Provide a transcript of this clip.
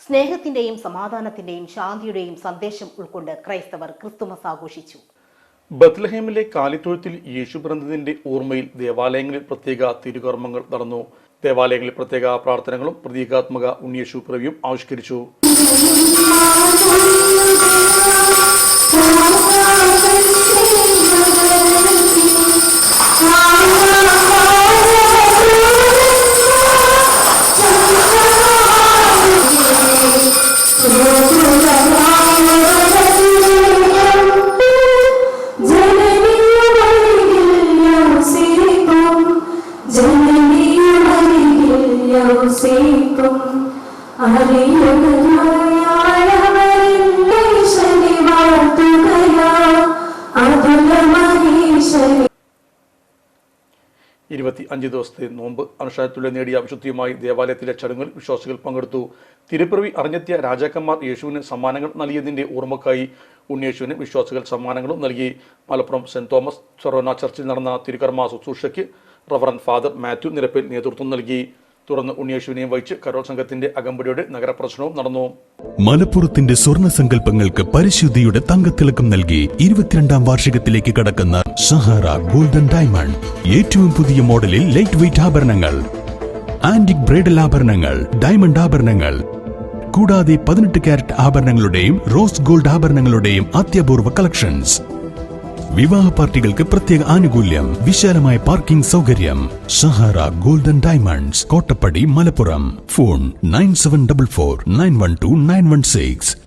സ്നേഹത്തിന്റെയും സമാധാനത്തിന്റെയും ശാന്തിയുടെയും സന്ദേശം ഉൾക്കൊണ്ട് ക്രൈസ്തവർ ക്രിസ്തുമസ് ആഘോഷിച്ചു. ബത്ലഹേമിലെ കാലിത്തൊഴുത്തിൽ യേശു പിറന്നതിന്റെ ഓർമ്മയിൽ ദേവാലയങ്ങളിൽ പ്രത്യേക തിരുകർമ്മങ്ങൾ നടന്നു. ദേവാലയങ്ങളിൽ പ്രത്യേക പ്രാർത്ഥനകളും പ്രതീകാത്മക ഉണ്ണിയേശു പിറവിയും ആവിഷ്കരിച്ചു. ഇരുപത്തിയഞ്ച് ദിവസത്തെ നോമ്പ് അനുഷ്ഠാനത്തിലൂടെ നേടിയ വിശുദ്ധിയുമായി ദേവാലയത്തിലെ ചടങ്ങുകളിൽ വിശ്വാസികൾ പങ്കെടുത്തു. തിരുപ്പിറവി അറിഞ്ഞെത്തിയ രാജാക്കന്മാർ യേശുവിന് സമ്മാനങ്ങൾ നൽകിയതിന്റെ ഓർമ്മക്കായി ഉണ്ണിയേശുവിന് വിശ്വാസികൾ സമ്മാനങ്ങളും നൽകി. മലപ്പുറം സെന്റ് തോമസ് ഫൊറോന ചർച്ചിൽ നടന്ന തിരുകർമ്മ ശുശ്രൂഷയ്ക്ക് റവറന്റ് ഫാദർ മാത്യു നിരപ്പിൽ നേതൃത്വം നൽകി. തുടർന്ന് ഉണ്ണിയേശുവിനെയും വഹിച്ച് കരോൾ സംഘത്തിന്റെ അകമ്പടിയോടെ നഗരപ്രദർശനവും നടന്നു. മലപ്പുറത്തിന്റെ സ്വർണ്ണ സങ്കല്പങ്ങൾക്ക് പരിശുദ്ധിയുടെ തങ്കത്തിളക്കം നൽകി 22ാം വാർഷികത്തിലേക്ക് കടക്കുന്ന സഹാറ ഗോൾഡൻ ഡയമണ്ട്. ഏറ്റവും പുതിയ മോഡലിൽ ലൈറ്റ് വെയ്റ്റ് ആഭരണങ്ങൾ, ആന്റിക് ബ്രൈഡൽ ആഭരണങ്ങൾ, ഡയമണ്ട് ആഭരണങ്ങൾ കൂടാതെ 18 കാരറ്റ് ആഭരണങ്ങളുടെയും റോസ് ഗോൾഡ് ആഭരണങ്ങളുടെയും അത്യപൂർവ കളക്ഷൻസ്. വിവാഹ പാർട്ടികൾക്ക് പ്രത്യേക ആനുകൂല്യം, വിശാലമായ പാർക്കിംഗ് സൗകര്യം. Sahara golden diamonds, Kottappadi, Malappuram. Phone 9744 912 916.